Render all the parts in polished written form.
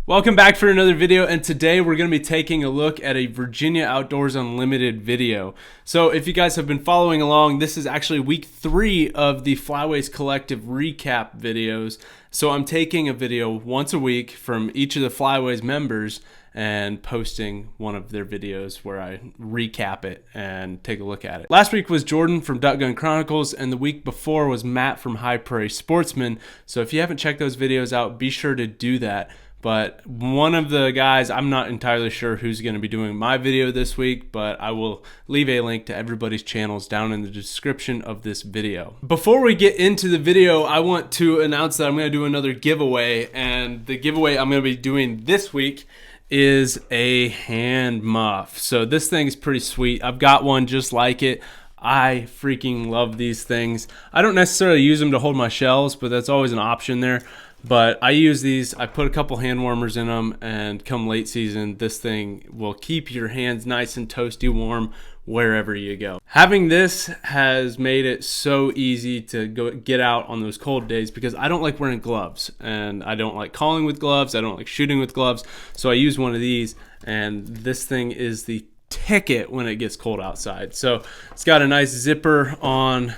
Welcome back for another video, and today we're going to be taking a look at a Virginia Outdoors Unlimited video. So if you guys have been following along, this is actually week 3 of the Flyways Collective recap videos. So I'm taking a video once a week from each of the Flyways members and posting one of their videos where I recap it and take a look at it. Last week was Jordan from Duck Gun Chronicles, and the week before was Matt from High Prairie Sportsman. So if you haven't checked those videos out, be sure to do that. But one of the guys, I'm not entirely sure who's going to be doing my video this week, but I will leave a link to everybody's channels down in the description of this video. Before we get into the video, I want to announce that I'm going to do another giveaway, and the giveaway I'm going to be doing this week is a hand muff. So this thing is pretty sweet. I've got one just like it. I freaking love these things. I don't necessarily use them to hold my shells, but that's always an option there. But I use these, I put a couple hand warmers in them, and come late season, this thing will keep your hands nice and toasty warm wherever you go. Having this has made it so easy to get out on those cold days because I don't like wearing gloves, and I don't like calling with gloves, I don't like shooting with gloves, so I use one of these, and this thing is the ticket when it gets cold outside. So it's got a nice zipper on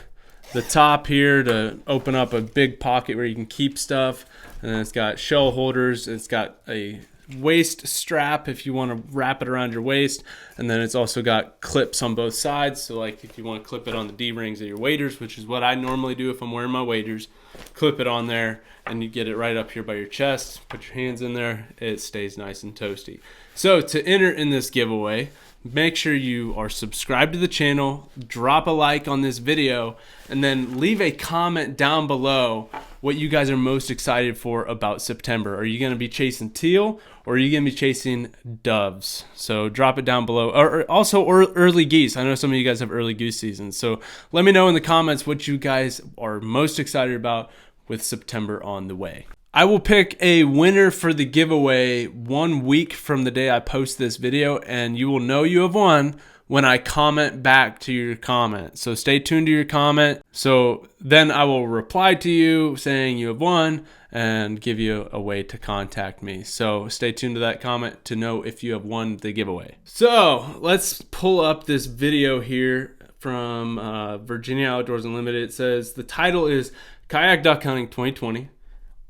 the top here to open up a big pocket where you can keep stuff, and then it's got shell holders, it's got a waist strap if you want to wrap it around your waist, and then it's also got clips on both sides, so like if you want to clip it on the D-rings of your waders, which is what I normally do if I'm wearing my waders, clip it on there and you get it right up here by your chest, put your hands in there, it stays nice and toasty. So to enter in this giveaway, make sure you are subscribed to the channel, drop a like on this video, and then leave a comment down below what you guys are most excited for about September. Are you going to be chasing teal, or are you going to be chasing doves? So drop it down below. Or early geese. I know some of you guys have early goose season. So let me know in the comments what you guys are most excited about with September on the way. I will pick a winner for the giveaway 1 week from the day I post this video, and you will know you have won when I comment back to your comment. So stay tuned to your comment. So then I will reply to you saying you have won and give you a way to contact me. So stay tuned to that comment to know if you have won the giveaway. So let's pull up this video here from Virginia Outdoors Unlimited. It says the title is Kayak Duck Hunting 2020.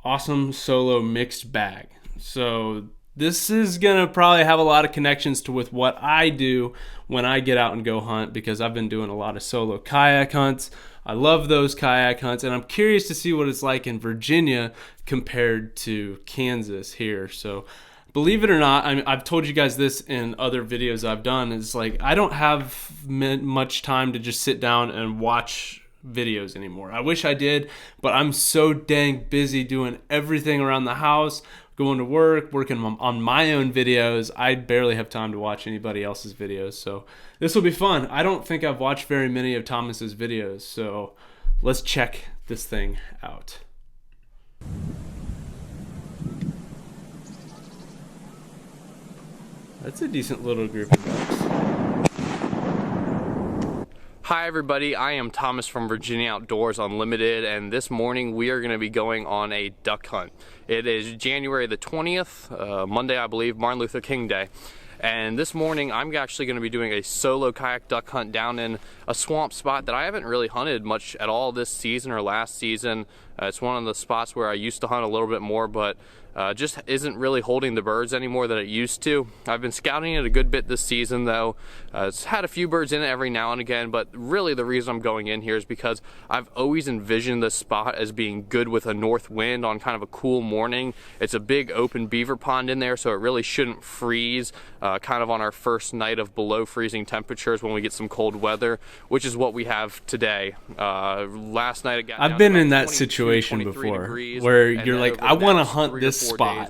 Awesome solo mixed bag. So this is gonna probably have a lot of connections to with what I do when I get out and go hunt, because I've been doing a lot of solo kayak hunts. I love those kayak hunts, and I'm curious to see what it's like in Virginia compared to Kansas here. So believe it or not, I've told you guys this in other videos I've done, it's like I don't have much time to just sit down and watch videos anymore. I wish I did, but I'm so dang busy doing everything around the house, going to work, working on my own videos. I barely have time to watch anybody else's videos. So this will be fun. I don't think I've watched very many of Thomas's videos, so let's check this thing out. That's a decent little group of ducks. Hi everybody, I am Thomas from Virginia Outdoors Unlimited, and this morning we are going to be going on a duck hunt. It is January the 20th, Monday I believe, Martin Luther King Day. And this morning I'm actually going to be doing a solo kayak duck hunt down in a swamp spot that I haven't really hunted much at all this season or last season. It's one of the spots where I used to hunt a little bit more, but just isn't really holding the birds anymore that it used to. I've been scouting it a good bit this season though. It's had a few birds in it every now and again, but really the reason I'm going in here is because I've always envisioned this spot as being good with a north wind on kind of a cool morning. It's a big open beaver pond in there, so it really shouldn't freeze kind of on our first night of below freezing temperatures when we get some cold weather, which is what we have today. Last night it got I've been in that situation before where you're like, I want to hunt this spot.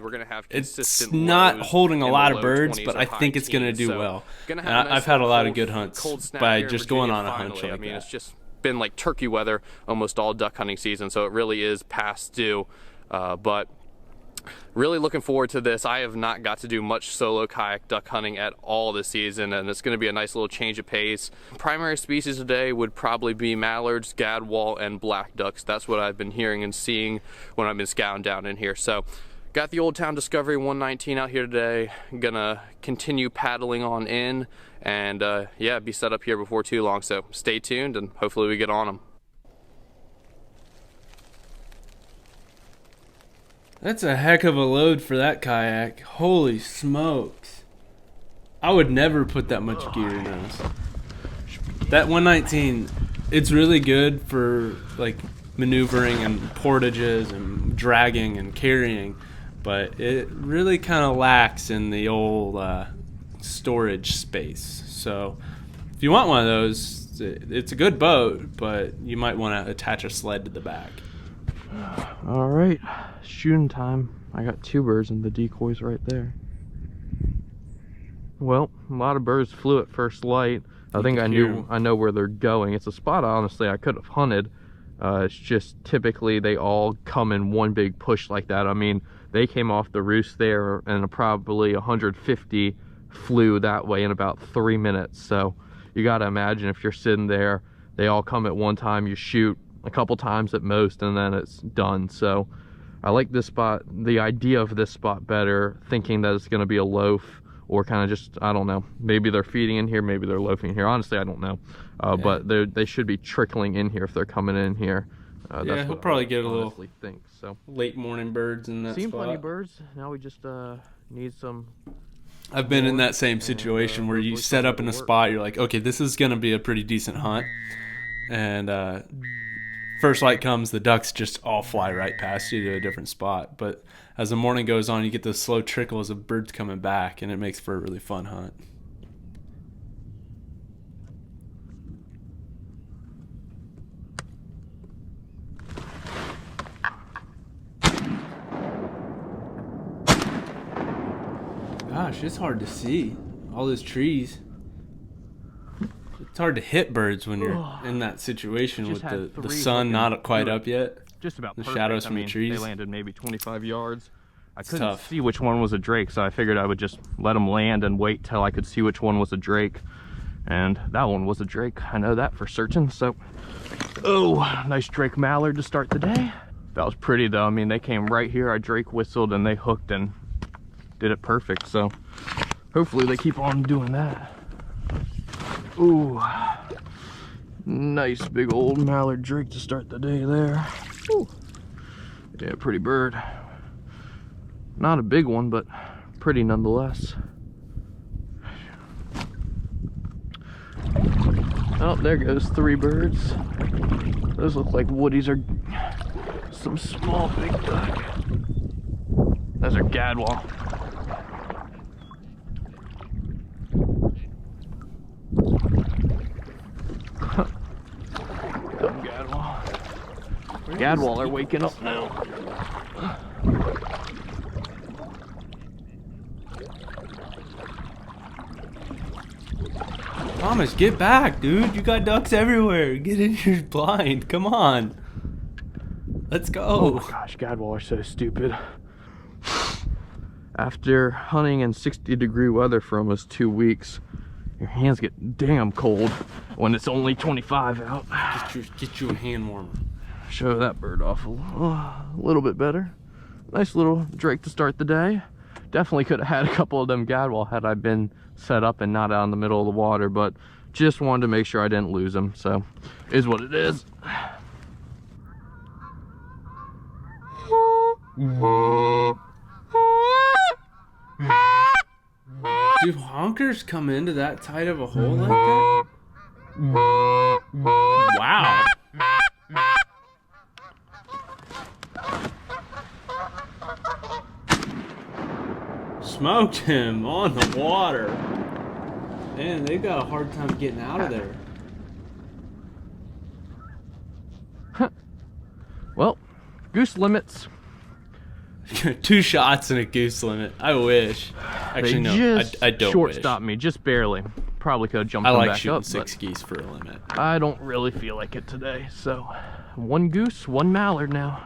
It's not holding a lot of birds, but I think it's going to do well. I've had a lot of good hunts by just going on a hunch like that. It's just been like turkey weather almost all duck hunting season, so it really is past due. But really looking forward to this. I have not got to do much solo kayak duck hunting at all this season, and it's going to be a nice little change of pace. Primary species today would probably be mallards, gadwall, and black ducks. That's what I've been hearing and seeing when I've been scouting down in here. So got the Old Town Discovery 119 out here today. Gonna continue paddling on in, and yeah, be set up here before too long, so stay tuned and hopefully we get on them. That's a heck of a load for that kayak. Holy smokes. I would never put that much gear in those. That 119, it's really good for like maneuvering and portages and dragging and carrying, but it really kind of lacks in the old storage space. So if you want one of those, it's a good boat, but you might want to attach a sled to the back. All right, shooting time. I got 2 birds and the decoys right there. Well, a lot of birds flew at first light. I think I know where they're going. It's a spot honestly I could have hunted. It's just typically they all come in one big push like that. I mean, they came off the roost there and probably 150 flew that way in about 3 minutes. So you got to imagine if you're sitting there, they all come at one time, you shoot a couple times at most, and then it's done. So I like this spot, the idea of this spot better, thinking that it's going to be a loaf or kind of just, I don't know, maybe they're feeding in here, maybe they're loafing here. Honestly, I don't know. Yeah. But they should be trickling in here if they're coming in here. Yeah, he'll probably get a little think so. Late morning birds in that Seen spot. Plenty of birds. Now we just need some. I've been in that same situation where you set up in a spot, you're like, okay, this is going to be a pretty decent hunt. And first light comes, the ducks just all fly right past you to a different spot. But as the morning goes on, you get those slow trickles of birds coming back, and it makes for a really fun hunt. Gosh, it's hard to see all those trees. It's hard to hit birds when you're in that situation with the sun not quite up yet. Just about the perfect. shadows from the trees. They landed maybe 25 yards. I couldn't tough. see which one was a drake, so I figured I would just let them land and wait till I could see which one was a drake. And that one was a drake. I know that for certain. So, oh, nice drake mallard to start the day. That was pretty though. I mean, they came right here. I drake whistled and they hooked and did it perfect. So hopefully they keep on doing that. Ooh, nice big old mallard drake to start the day there. Ooh. Yeah, pretty bird. Not a big one, but pretty nonetheless. Oh, there goes 3 birds. Those look like woodies or some small big duck. Those are gadwall. Dumb gadwall. Gadwall are waking up now. Thomas, get back, dude. You got ducks everywhere. Get in your blind. Come on. Let's go. Oh my gosh, gadwall are so stupid. After hunting in 60-degree weather for almost 2 weeks, your hands get damn cold when it's only 25 out. Get you a hand warmer. Show that bird off a little bit better. Nice little drake to start the day. Definitely could have had a couple of them gadwall had I been set up and not out in the middle of the water, but just wanted to make sure I didn't lose them. So, is what it is. Do honkers come into that tight of a hole like that? Wow. Smoked him on the water. Man, they've got a hard time getting out of there. Well, goose limits. 2 shots and a goose limit. I wish. Actually, no, I don't short-stopped me, just barely. Probably could have jumped I them like back shooting up, 6 geese for a limit. I don't really feel like it today, so 1 goose, 1 mallard now.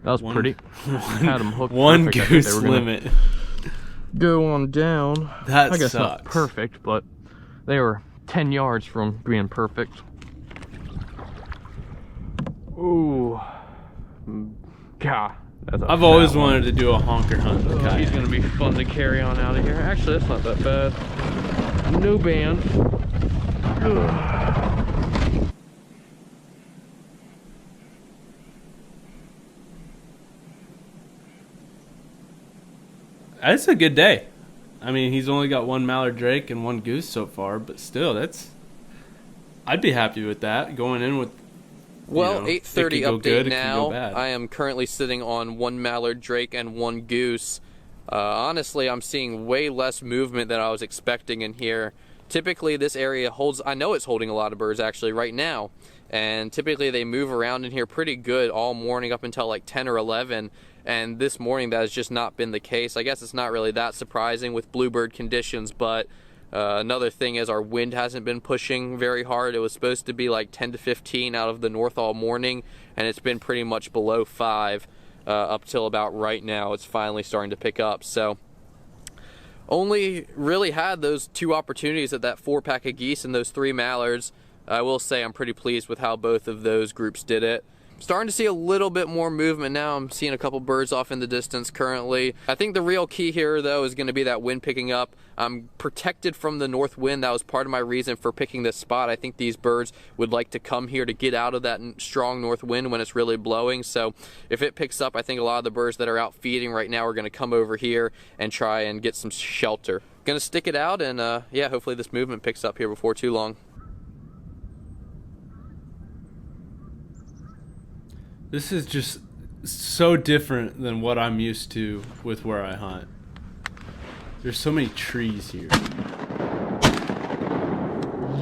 That was pretty. Had them hooked. 1 goose limit. Go on down. That I guess sucks. Not perfect, but they were 10 yards from being perfect. Ooh. God, I've always wanted to do a honker hunt with kayak. He's gonna be fun to carry on out of here. Actually, that's not that bad. No band. That's a good day. I mean, he's only got one mallard drake and one goose so far, but still, I'd be happy with that going in with. Well, 8:30 update now. I I am currently sitting on one mallard drake and one goose. Honestly, I'm seeing way less movement than I was expecting in here. Typically, this area holds, I know it's holding a lot of birds actually right now, and typically they move around in here pretty good all morning up until like 10 or 11, and this morning that has just not been the case. I guess it's not really that surprising with bluebird conditions, but another thing is our wind hasn't been pushing very hard. It was supposed to be like 10 to 15 out of the north all morning, and it's been pretty much below 5 up till about right now. It's finally starting to pick up. So only really had those 2 opportunities at that 4-pack of geese and those 3 mallards. I will say I'm pretty pleased with how both of those groups did it. Starting to see a little bit more movement now. I'm seeing a couple birds off in the distance currently. I think the real key here though is going to be that wind picking up. I'm protected from the north wind. That was part of my reason for picking this spot. I think these birds would like to come here to get out of that strong north wind when it's really blowing. So if it picks up, I think a lot of the birds that are out feeding right now are going to come over here and try and get some shelter. Gonna stick it out, and yeah, hopefully this movement picks up here before too long. This is just so different than what I'm used to with where I hunt. There's so many trees here.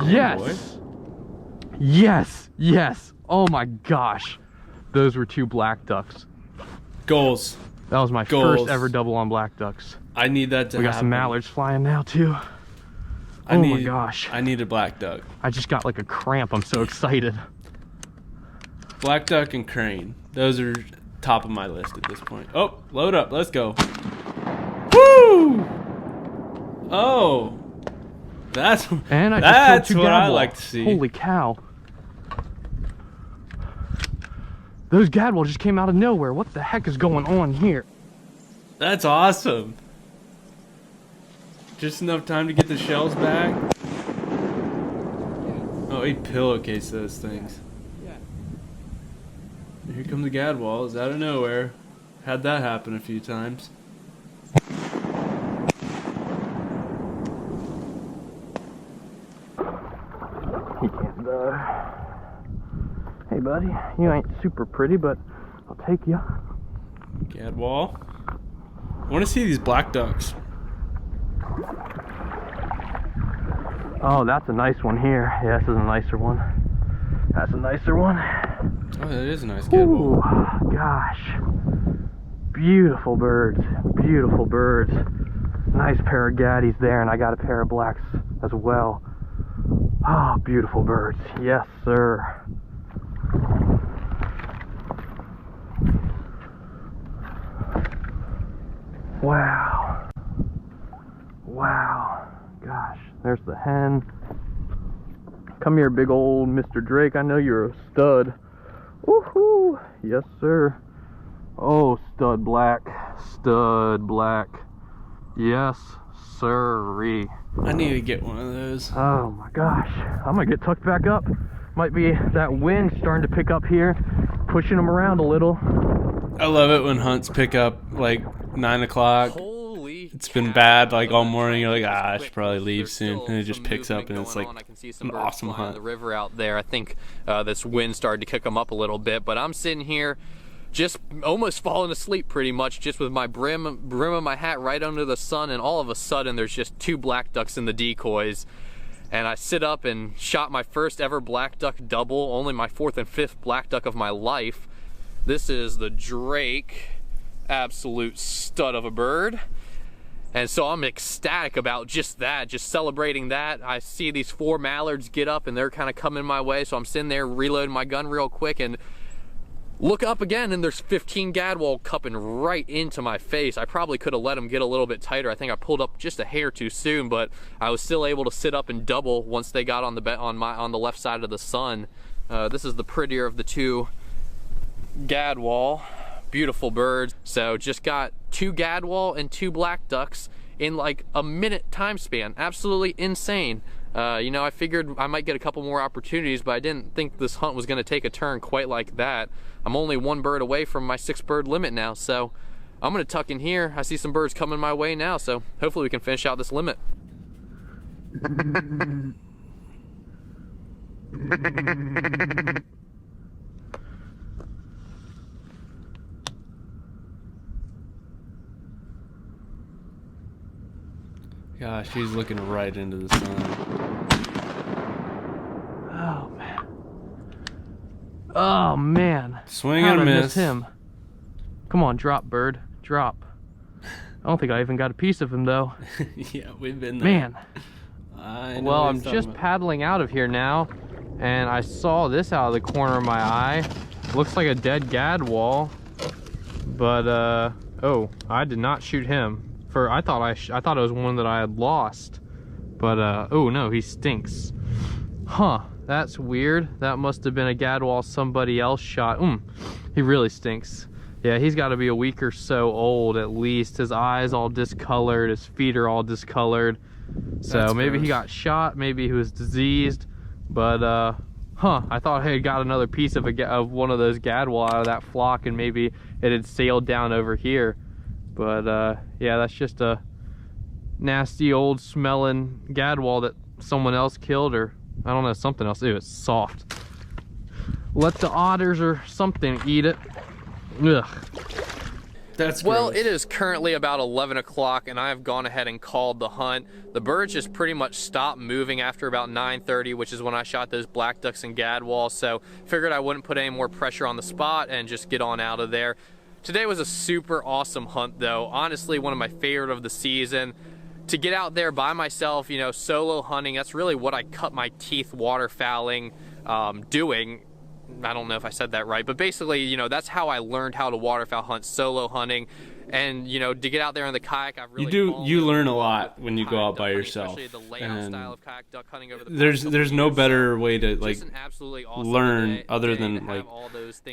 Yes! Yes! Yes! Oh my gosh. Those were 2 black ducks. Goals. That was my first ever double on black ducks. I need that to happen. We got some mallards flying now too. Oh my gosh. I need a black duck. I just got like a cramp. I'm so excited. Black duck and crane. Those are top of my list at this point. Oh, load up. Let's go. Woo! Oh. That's what I like to see. Holy cow. Those gadwall just came out of nowhere. What the heck is going on here? That's awesome. Just enough time to get the shells back. Oh, he pillowcased those things. Here comes the gadwall. It's out of nowhere. Had that happen a few times. He can't Hey buddy, you ain't super pretty, but I'll take you. Gadwall. I want to see these black ducks. Oh, that's a nice one here. Yeah, this is a nicer one. That's a nicer one. Oh, that is a nice gadwall. Ooh, gosh. Beautiful birds. Beautiful birds. Nice pair of gaddies there, and I got a pair of blacks as well. Oh, beautiful birds. Yes, sir. Wow. Wow. Gosh, there's the hen. Come here, big old Mr. Drake. I know you're a stud. Woohoo! Yes, sir. Oh, stud black. Stud black. Yes, sirree. I need to get one of those. Oh my gosh. I'm gonna get tucked back up. Might be that wind starting to pick up here, pushing them around a little. I love it when hunts pick up like 9 o'clock. It's been bad like all morning. You're like, I should probably leave soon, and it just picks up, and it's like an awesome hunt. The river out there. I think this wind started to kick them up a little bit, but I'm sitting here, just almost falling asleep pretty much, just with my brim of my hat right under the sun, and all of a sudden there's just 2 black ducks in the decoys, and I sit up and shot my first ever black duck double, only my 4th and 5th black duck of my life. This is the Drake, absolute stud of a bird. And so I'm ecstatic about just that, just celebrating that. I see these 4 mallards get up and they're kind of coming my way, so I'm sitting there reloading my gun real quick and look up again, and there's 15 gadwall cupping right into my face. I probably could have let them get a little bit tighter. I think I pulled up just a hair too soon, but I was still able to sit up and double once they got on the left side of the sun. This is the prettier of the 2 gadwall. beautiful birds. So just got 2 gadwall and 2 black ducks in like a minute time span. Absolutely insane. You know, I figured I might get a couple more opportunities, but I didn't think this hunt was going to take a turn quite like that. I'm only 1 bird away from my 6 bird limit now, so I'm going to tuck in here. I see some birds coming my way now, so hopefully we can finish out this limit. Gosh, he's looking right into the sun. Oh man. Oh man. Swing and a miss. Miss him. Come on, drop, bird. Drop. I don't think I even got a piece of him though. Yeah, we've been there. Man. Well, I'm just paddling out of here now, and I saw this out of the corner of my eye. Looks like a dead gadwall, but oh, I did not shoot him. I thought it was one that I had lost, but oh no, he stinks. Huh, that's weird. That must have been a gadwall somebody else shot. He really stinks. Yeah, he's got to be a week or so old at least. His eyes all discolored, his feet are all discolored. So that's maybe gross. he got shot, maybe he was diseased, but I thought I had got another piece of one of those gadwall out of that flock, and maybe it had sailed down over here. But yeah, that's just a nasty old smelling gadwall that someone else killed, or I don't know, something else. Ew, it's soft. Let the otters or something eat it. Ugh. That's Well, gross. it is currently about 11 o'clock, and I have gone ahead and called the hunt. The birds just pretty much stopped moving after about 9:30, which is when I shot those black ducks and gadwalls, so figured I wouldn't put any more pressure on the spot and just get on out of there. Today was a super awesome hunt though. Honestly, one of my favorite of the season. To get out there by myself, you know, solo hunting, that's really what I cut my teeth waterfowling doing. I don't know if I said that right, but basically, you know, that's how I learned how to waterfowl hunt, solo hunting. And, you know, to get out there in the kayak, I've really you learn a lot when you go out by yourself. And there's no better way to like learn other than like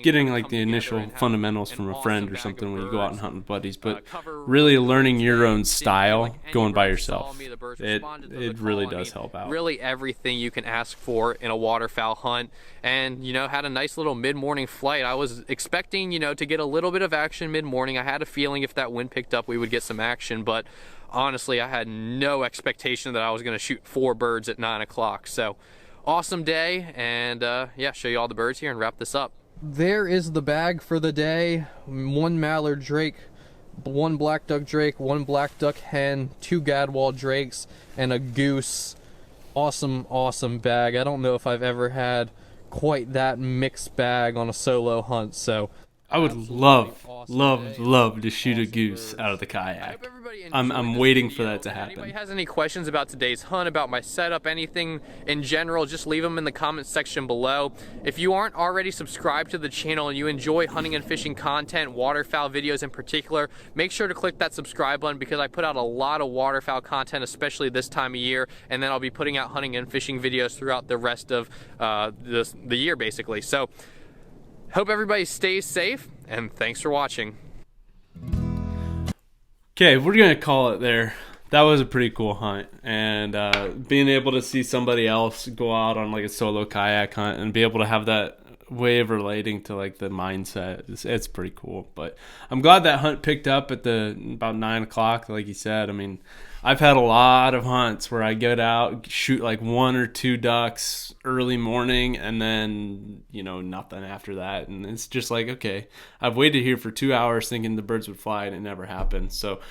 getting like the initial fundamentals from a friend or something when you go out and hunt with buddies, but really learning your own style going by yourself. It really does help out. Really everything you can ask for in a waterfowl hunt. And, you know, had a nice little mid-morning flight. I was expecting, you know, to get a little bit of action mid-morning. I had a feeling if that wind picked up, we would get some action, but honestly, I had no expectation that I was going to shoot 4 birds at 9 o'clock. So, awesome day, and yeah, show you all the birds here and wrap this up. There is the bag for the day. 1 mallard drake, 1 black duck drake, 1 black duck hen, 2 gadwall drakes, and a goose. Awesome, awesome bag. I don't know if I've ever had quite that mixed bag on a solo hunt, so I would love to shoot a goose out of the kayak. I'm waiting for that to happen. If anybody has any questions about today's hunt, about my setup, anything in general, just leave them in the comment section below. If you aren't already subscribed to the channel and you enjoy hunting and fishing content, waterfowl videos in particular, make sure to click that subscribe button, because I put out a lot of waterfowl content, especially this time of year, and then I'll be putting out hunting and fishing videos throughout the rest of the year, basically. So, hope everybody stays safe, and thanks for watching. Okay, we're going to call it there. That was a pretty cool hunt, and being able to see somebody else go out on like a solo kayak hunt and be able to have that way of relating to like the mindset, it's pretty cool. But I'm glad that hunt picked up at about 9 o'clock, like you said. I mean, I've had a lot of hunts where I get out, shoot like 1 or 2 ducks early morning, and then, you know, nothing after that. And it's just like, okay, I've waited here for 2 hours thinking the birds would fly, and it never happened. So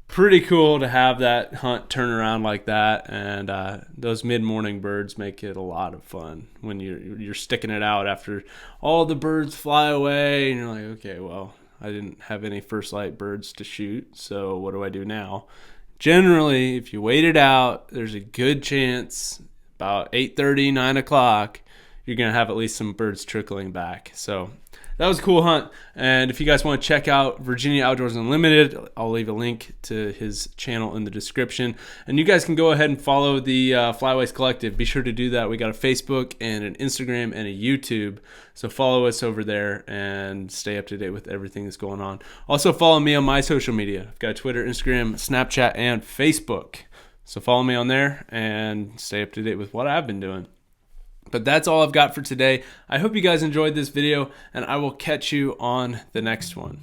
pretty cool to have that hunt turn around like that. And those mid-morning birds make it a lot of fun when you're sticking it out after all the birds fly away, and you're like, okay, well, I didn't have any first light birds to shoot, so what do I do now? Generally, if you wait it out, there's a good chance about 8:30, 9 o'clock, you're going to have at least some birds trickling back. So that was a cool hunt. And if you guys want to check out Virginia Outdoors Unlimited, I'll leave a link to his channel in the description. And you guys can go ahead and follow the Flyways Collective. Be sure to do that. We got a Facebook and an Instagram and a YouTube. So follow us over there and stay up to date with everything that's going on. Also follow me on my social media. I've got Twitter, Instagram, Snapchat, and Facebook. So follow me on there and stay up to date with what I've been doing. But that's all I've got for today. I hope you guys enjoyed this video, and I will catch you on the next one.